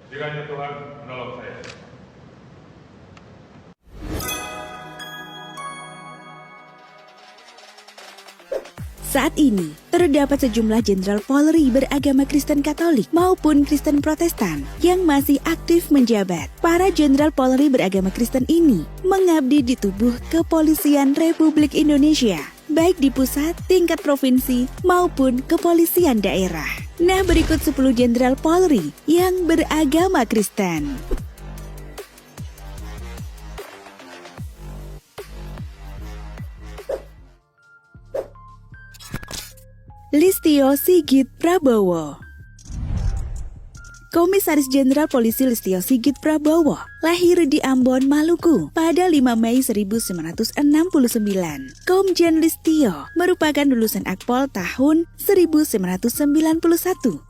Kiranya Tuhan menolong saya. Saat ini, terdapat sejumlah jenderal Polri beragama Kristen Katolik maupun Kristen Protestan yang masih aktif menjabat. Para jenderal Polri beragama Kristen ini mengabdi di tubuh Kepolisian Republik Indonesia, baik di pusat, tingkat provinsi, maupun kepolisian daerah. Nah, berikut 10 jenderal Polri yang beragama Kristen. Listio Sigit Prabowo. Komisaris Jenderal Polisi Listio Sigit Prabowo lahir di Ambon, Maluku pada 5 Mei 1969. Komjen Listio merupakan lulusan Akpol tahun 1991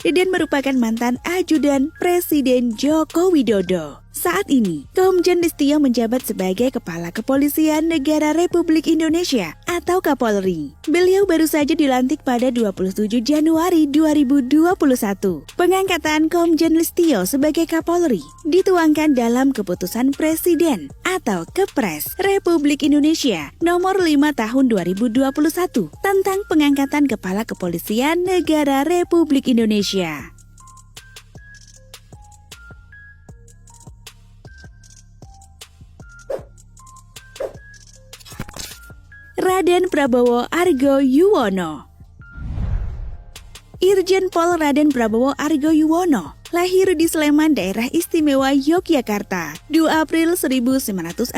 dan merupakan mantan ajudan Presiden Joko Widodo. Saat ini, Komjen Listio menjabat sebagai Kepala Kepolisian Negara Republik Indonesia atau Kapolri. Beliau baru saja dilantik pada 27 Januari 2021. Pengangkatan Komjen Listio sebagai Kapolri dituangkan dalam Keputusan Presiden atau Kepres Republik Indonesia Nomor 5 Tahun 2021 tentang pengangkatan Kepala Kepolisian Negara Republik Indonesia. Raden Prabowo Argo Yuwono. Irjen Pol Raden Prabowo Argo Yuwono lahir di Sleman, Daerah Istimewa Yogyakarta, 2 April 1968.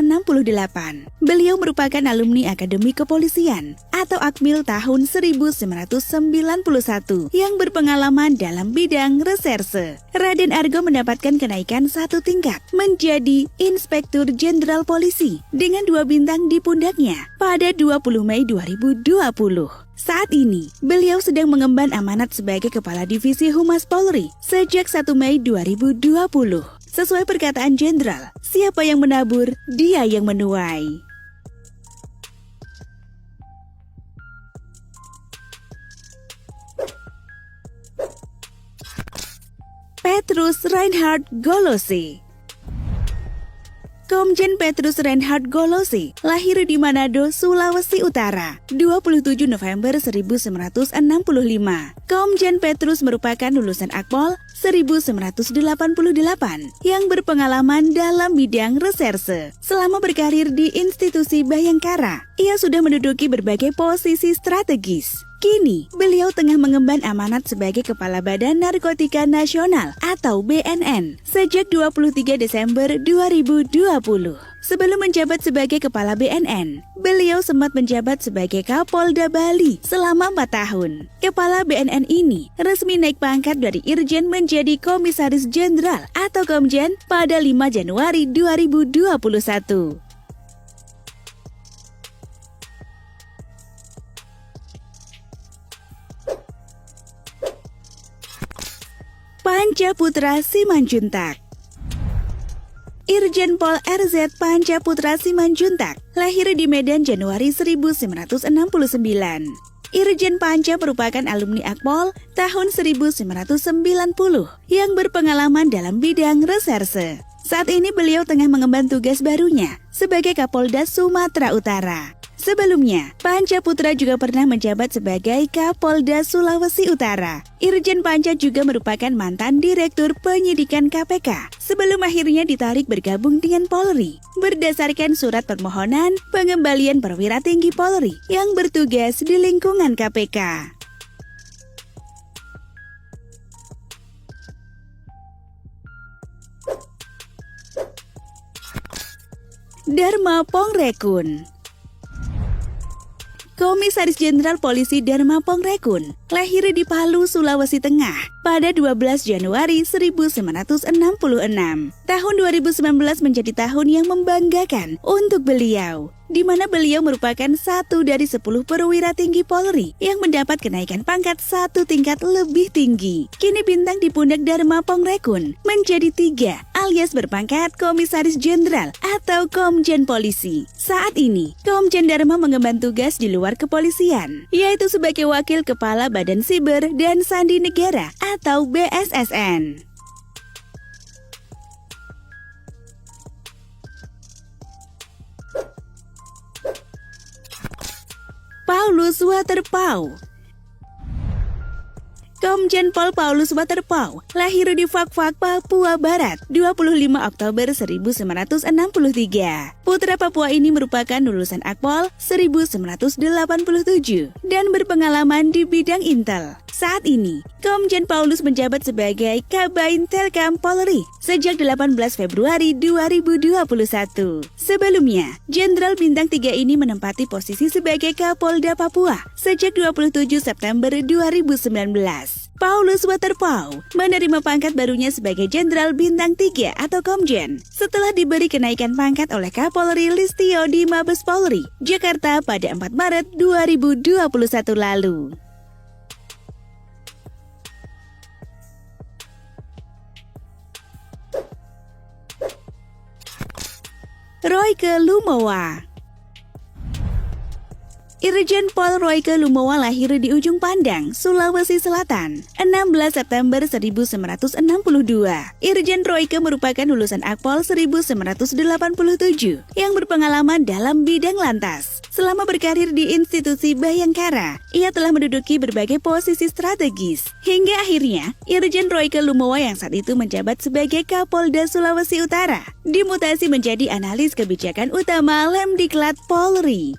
Beliau merupakan alumni Akademi Kepolisian atau Akmil tahun 1991 yang berpengalaman dalam bidang reserse. Raden Argo mendapatkan kenaikan 1 tingkat menjadi Inspektur Jenderal Polisi dengan 2 bintang di pundaknya pada 20 Mei 2020. Saat ini, beliau sedang mengemban amanat sebagai Kepala Divisi Humas Polri sejak 1 Mei 2020. Sesuai perkataan Jenderal, siapa yang menabur, dia yang menuai. Petrus Reinhard Golose. Komjen Petrus Reinhard Golose lahir di Manado, Sulawesi Utara, 27 November 1965. Komjen Petrus merupakan lulusan Akpol 1988 yang berpengalaman dalam bidang reserse. Selama berkarir di institusi Bayangkara, ia sudah menduduki berbagai posisi strategis. Kini, beliau tengah mengemban amanat sebagai Kepala Badan Narkotika Nasional atau BNN sejak 23 Desember 2020. Sebelum menjabat sebagai Kepala BNN, beliau sempat menjabat sebagai Kapolda Bali selama 4 tahun. Kepala BNN ini resmi naik pangkat dari Irjen menjadi Komisaris Jenderal atau Komjen pada 5 Januari 2021. Panca Putra Simanjuntak. Irjen Pol RZ Panca Putra Simanjuntak lahir di Medan Januari 1969. Irjen Panca merupakan alumni Akpol tahun 1990 yang berpengalaman dalam bidang reserse. Saat ini beliau tengah mengemban tugas barunya sebagai Kapolda Sumatera Utara. Sebelumnya, Panca Putra juga pernah menjabat sebagai Kapolda Sulawesi Utara. Irjen Panca juga merupakan mantan Direktur Penyidikan KPK sebelum akhirnya ditarik bergabung dengan Polri berdasarkan surat permohonan pengembalian perwira tinggi Polri yang bertugas di lingkungan KPK. Dharma Pongrekun. Komisaris Jenderal Polisi Dharma Pongrekun lahir di Palu, Sulawesi Tengah pada 12 Januari 1966. Tahun 2019 menjadi tahun yang membanggakan untuk beliau, di mana beliau merupakan satu dari 10 perwira tinggi Polri yang mendapat kenaikan pangkat 1 tingkat lebih tinggi. Kini bintang di pundak Dharma Pongrekun menjadi 3 alias berpangkat Komisaris Jenderal atau Komjen Polisi. Saat ini, Komjen Dharma mengemban tugas di luar kepolisian, yaitu sebagai Wakil Kepala Badan Siber dan Sandi Negara atau BSSN. Paulus Waterpauw. Komjen Pol Paulus Waterpauw lahir di Fakfak, Papua Barat, 25 Oktober 1963. Putra Papua ini merupakan lulusan Akpol 1987 dan berpengalaman di bidang intel. Saat ini, Komjen Paulus menjabat sebagai Kabintelkam Polri sejak 18 Februari 2021. Sebelumnya, Jenderal Bintang 3 ini menempati posisi sebagai Kapolda Papua sejak 27 September 2019. Paulus Waterpauw menerima pangkat barunya sebagai Jenderal Bintang 3 atau Komjen setelah diberi kenaikan pangkat oleh Kapolri Listio di Mabes Polri, Jakarta pada 4 Maret 2021 lalu. Royke Lumowa. Irjen Pol Royke Lumowa lahir di Ujung Pandang, Sulawesi Selatan, 16 September 1962. Irjen Royke merupakan lulusan Akpol 1987 yang berpengalaman dalam bidang lantas. Selama berkarir di institusi Bayangkara, ia telah menduduki berbagai posisi strategis. Hingga akhirnya, Irjen Royke Lumowa yang saat itu menjabat sebagai Kapolda Sulawesi Utara, dimutasi menjadi analis kebijakan utama Lemdiklat Polri.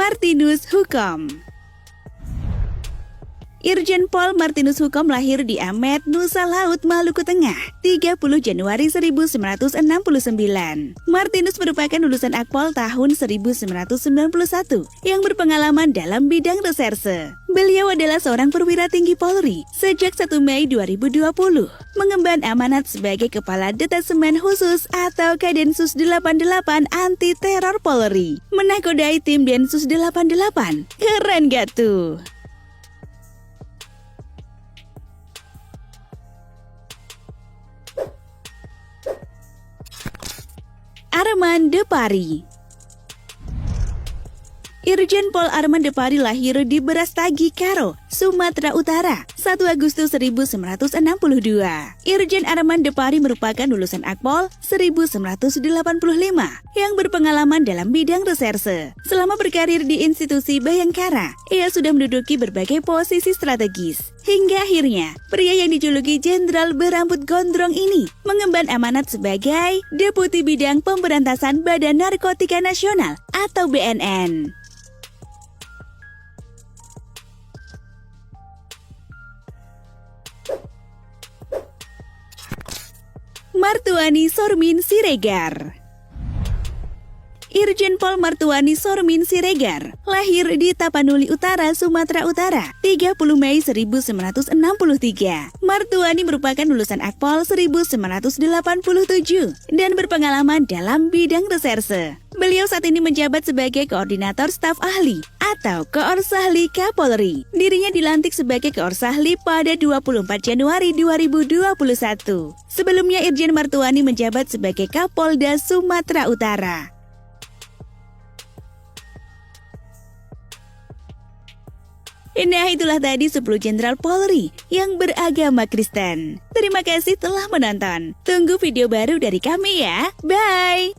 Martinus Hukom. Irjen Pol Martinus Hukom lahir di Amet, Nusa Laut, Maluku Tengah, 30 Januari 1969. Martinus merupakan lulusan Akpol tahun 1991 yang berpengalaman dalam bidang reserse. Beliau adalah seorang perwira tinggi Polri sejak 1 Mei 2020, mengemban amanat sebagai Kepala Detasemen Khusus atau Kadensus 88 Anti Teror Polri, menakodai tim Densus 88. Keren gak tuh? Arman Depari. Irjen Pol Arman Depari lahir di Brastagi Karo, Sumatera Utara, 1 Agustus 1962. Irjen Arman Depari merupakan lulusan Akpol 1985 yang berpengalaman dalam bidang reserse. Selama berkarir di institusi Bayangkara, ia sudah menduduki berbagai posisi strategis. Hingga akhirnya, pria yang dijuluki Jenderal Berambut Gondrong ini mengemban amanat sebagai Deputi Bidang Pemberantasan Badan Narkotika Nasional atau BNN. Martuani Sormin Siregar. Irjen Pol Martuani Sormin Siregar lahir di Tapanuli Utara, Sumatera Utara, 30 Mei 1963. Martuani merupakan lulusan Akpol 1987 dan berpengalaman dalam bidang reserse. Beliau saat ini menjabat sebagai Koordinator Staf Ahli atau Koorsahli Kapolri. Dirinya dilantik sebagai Koorsahli pada 24 Januari 2021. Sebelumnya Irjen Martuani menjabat sebagai Kapolda Sumatera Utara. Nah, itulah tadi 10 Jenderal Polri yang beragama Kristen. Terima kasih telah menonton. Tunggu video baru dari kami ya. Bye!